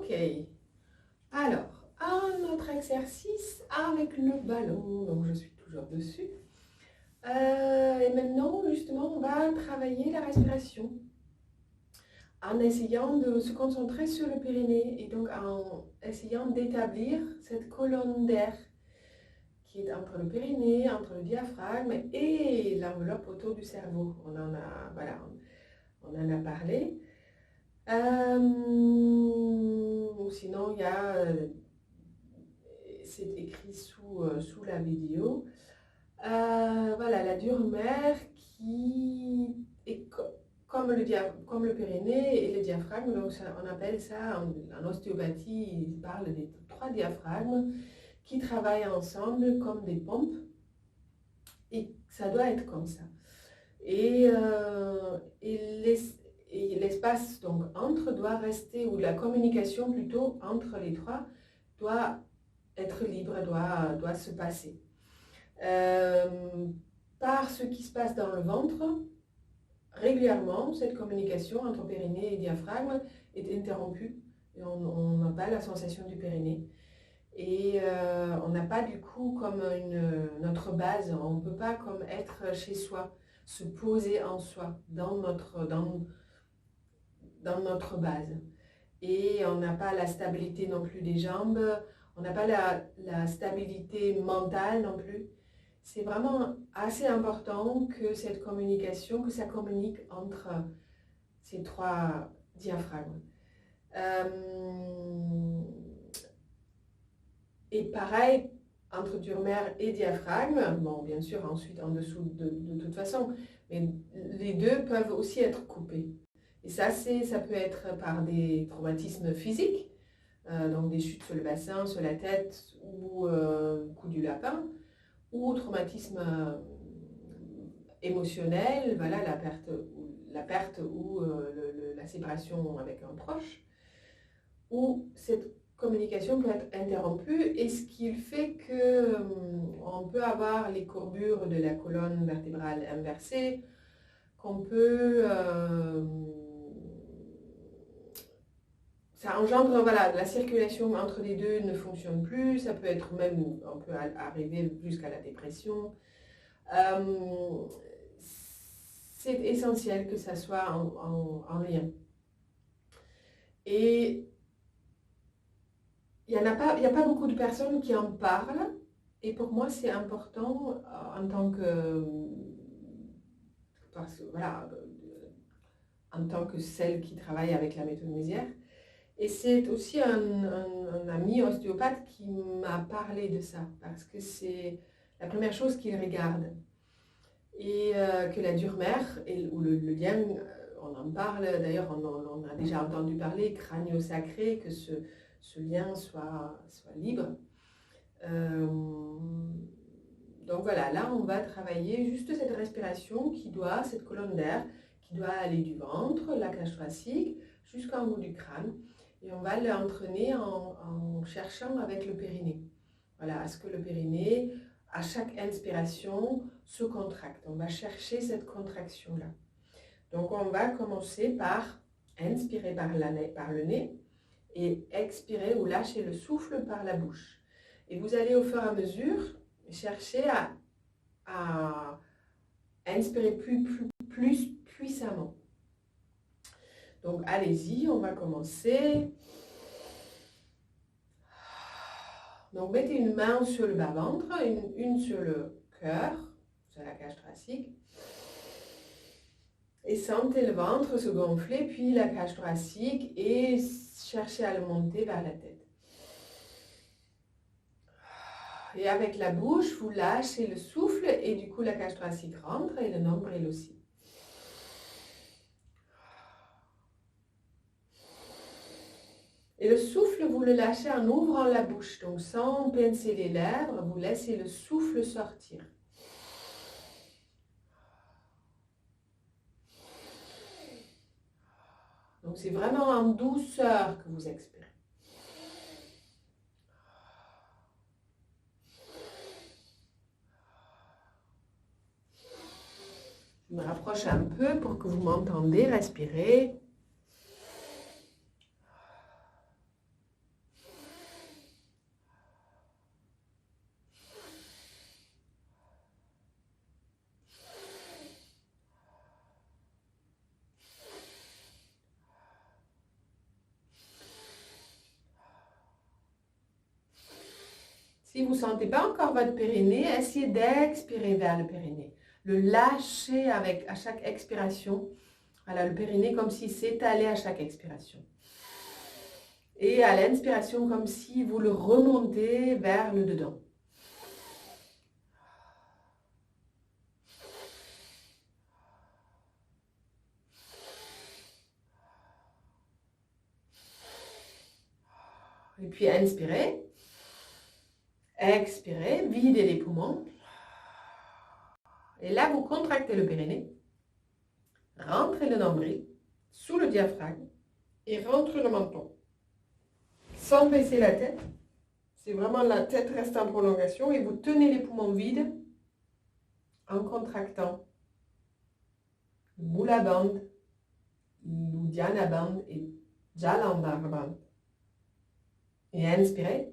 Ok. Alors, un autre exercice avec le ballon. Donc, je suis toujours dessus. Et maintenant, justement, on va travailler la respiration en essayant de se concentrer sur le périnée et donc en essayant d'établir cette colonne d'air qui est entre le périnée, entre le diaphragme et l'enveloppe autour du cerveau. Voilà, on en a parlé. Sinon, il y a, c'est écrit sous la vidéo, voilà, la dure-mère qui est comme le périnée et le diaphragme. Donc on appelle ça, en ostéopathie, ils parlent des 3 diaphragmes qui travaillent ensemble comme des pompes. Et ça doit être comme ça. Et l'espace donc entre doit rester, ou la communication plutôt entre les 3 doit être libre, doit se passer. Par ce qui se passe dans le ventre, régulièrement, cette communication entre périnée et diaphragme est interrompue. Et on n'a pas la sensation du périnée. Et on n'a pas du coup comme notre base, on ne peut pas comme être chez soi, se poser en soi, dans notre base. Et on n'a pas la stabilité non plus des jambes, on n'a pas la stabilité mentale non plus. C'est vraiment assez important que cette communication, que ça communique entre ces 3 diaphragmes. Et pareil, entre dure-mère et diaphragme, bon, bien sûr, ensuite en dessous de toute façon, mais les deux peuvent aussi être coupés. Et ça peut être par des traumatismes physiques, donc des chutes sur le bassin, sur la tête ou coup du lapin, ou traumatisme émotionnel, voilà, la perte ou la séparation avec un proche, où cette communication peut être interrompue, et ce qui fait que on peut avoir les courbures de la colonne vertébrale inversée, qu'on peut ça engendre, voilà, la circulation entre les deux ne fonctionne plus, ça peut être même, on peut arriver jusqu'à la dépression. C'est essentiel que ça soit en lien. Et il n'y a pas beaucoup de personnes qui en parlent, et pour moi c'est important en tant que, voilà, en tant que celle qui travaille avec la méthode Mézières. Et c'est aussi un ami ostéopathe qui m'a parlé de ça, parce que c'est la première chose qu'il regarde. Et que la dure-mère, ou le lien, on en parle, d'ailleurs on a déjà entendu parler, crânio-sacré, que ce lien soit libre. Donc voilà, là on va travailler juste cette respiration cette colonne d'air qui doit aller du ventre, la cage thoracique, jusqu'en haut du crâne. Et on va l'entraîner en cherchant avec le périnée. Voilà, à ce que le périnée, à chaque inspiration, se contracte. On va chercher cette contraction-là. Donc on va commencer par inspirer par le nez et expirer ou lâcher le souffle par la bouche. Et vous allez au fur et à mesure chercher à inspirer plus puissamment. Donc allez-y, on va commencer. Donc mettez une main sur le bas-ventre, une sur le cœur, sur la cage thoracique. Et sentez le ventre se gonfler, puis la cage thoracique, et cherchez à le monter vers la tête. Et avec la bouche, vous lâchez le souffle, et du coup la cage thoracique rentre et le nombril aussi. Et le souffle, vous le lâchez en ouvrant la bouche, donc sans pincer les lèvres, vous laissez le souffle sortir. Donc c'est vraiment en douceur que vous expirez. Je me rapproche un peu pour que vous m'entendez respirer. Si vous ne sentez pas encore votre périnée, essayez d'expirer vers le périnée. Le lâcher à chaque expiration. Voilà, le périnée comme s'il s'étalait à chaque expiration. Et à l'inspiration, comme si vous le remontez vers le dedans. Et puis inspirez. Expirez, videz les poumons. Et là, vous contractez le périnée. Rentrez le nombril sous le diaphragme et rentrez le menton. Sans baisser la tête. C'est vraiment la tête reste en prolongation et vous tenez les poumons vides en contractant Mula Bandha, Uddiyana Bandha et Jalandhara Bandha. Et inspirez.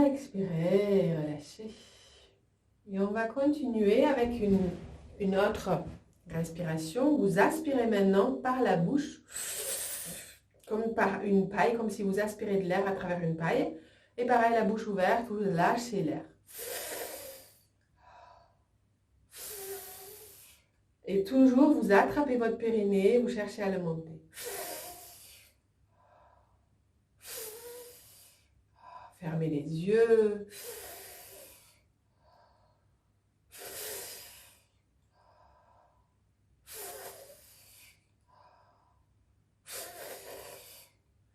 Expirez, relâchez. Et on va continuer avec une autre respiration. Vous aspirez maintenant par la bouche, comme par une paille, comme si vous aspirez de l'air à travers une paille. Et pareil, la bouche ouverte, vous lâchez l'air. Et toujours, vous attrapez votre périnée, vous cherchez à le monter. Fermez les yeux.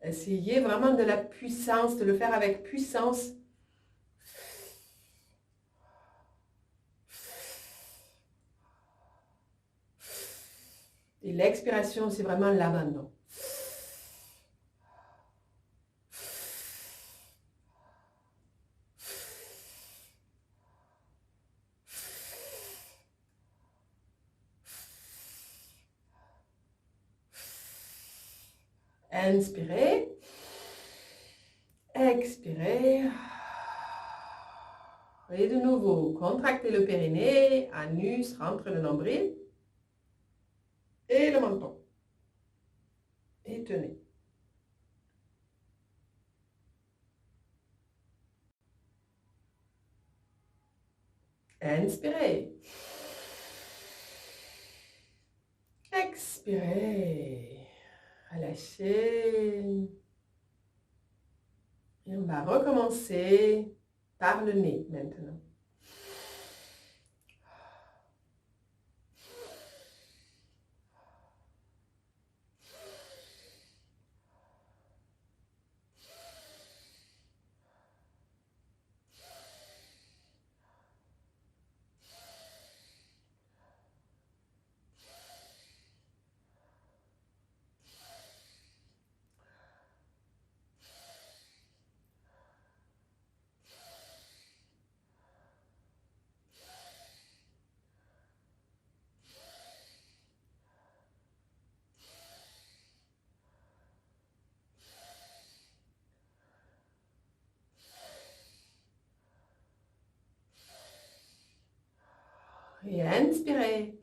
Essayez vraiment de la puissance, de le faire avec puissance. Et l'expiration, c'est vraiment l'abandon. Inspirez. Expirez. Et de nouveau, contractez le périnée, anus, rentre le nombril. Et le menton. Et tenez. Inspirez. Expirez. Relâchez. Et on va recommencer par le nez maintenant. Et inspirez.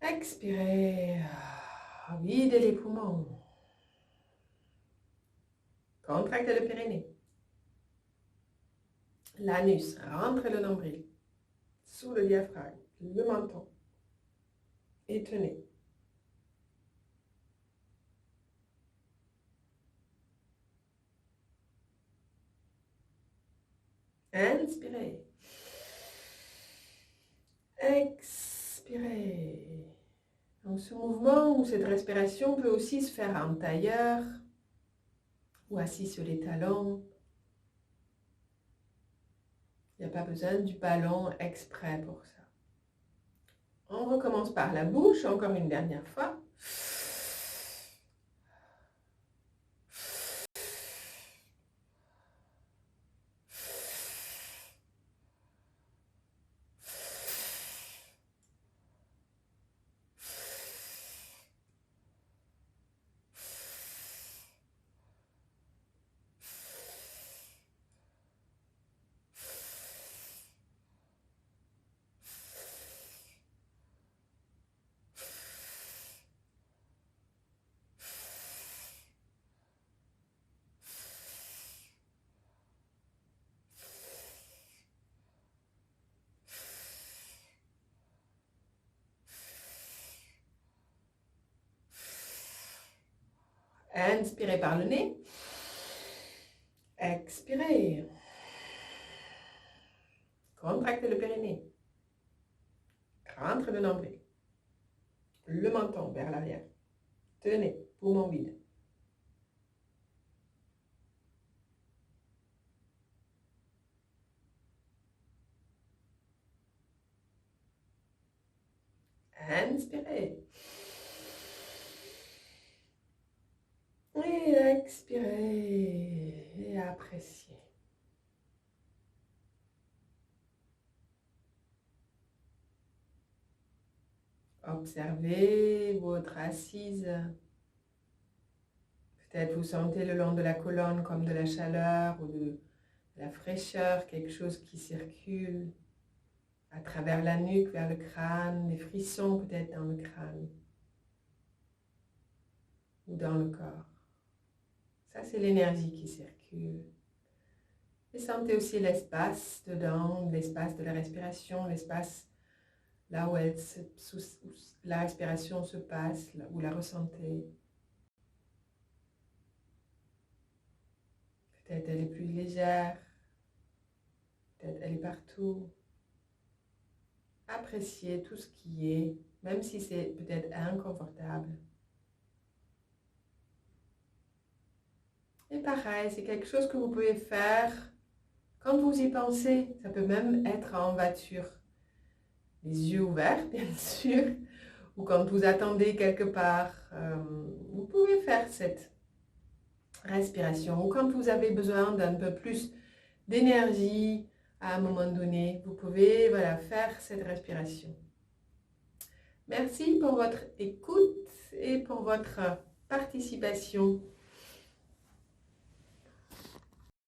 Expirez. Videz les poumons. Contractez le périnée. L'anus, rentrez le nombril. Sous le diaphragme, le menton. Et tenez. Inspirez. Expirez. Donc ce mouvement ou cette respiration peut aussi se faire en tailleur ou assis sur les talons. Il n'y a pas besoin du ballon exprès pour ça. On recommence par la bouche, encore une dernière fois. Inspirez par le nez. Expirez. Contractez le périnée. Rentre le nombril. Le menton vers l'arrière. Tenez, poumon vide. Inspirez. Et expirez. Et appréciez. Observez votre assise. Peut-être vous sentez le long de la colonne comme de la chaleur ou de la fraîcheur, quelque chose qui circule à travers la nuque vers le crâne, des frissons peut-être dans le crâne ou dans le corps. Ça, c'est l'énergie qui circule. Et sentez aussi l'espace dedans, l'espace de la respiration, l'espace là où la respiration se passe, là où la ressentez. Peut-être elle est plus légère, peut-être elle est partout. Appréciez tout ce qui est, même si c'est peut-être inconfortable. Et pareil, c'est quelque chose que vous pouvez faire quand vous y pensez. Ça peut même être en voiture. Les yeux ouverts, bien sûr, ou quand vous attendez quelque part. Vous pouvez faire cette respiration. Ou quand vous avez besoin d'un peu plus d'énergie à un moment donné, vous pouvez faire cette respiration. Merci pour votre écoute et pour votre participation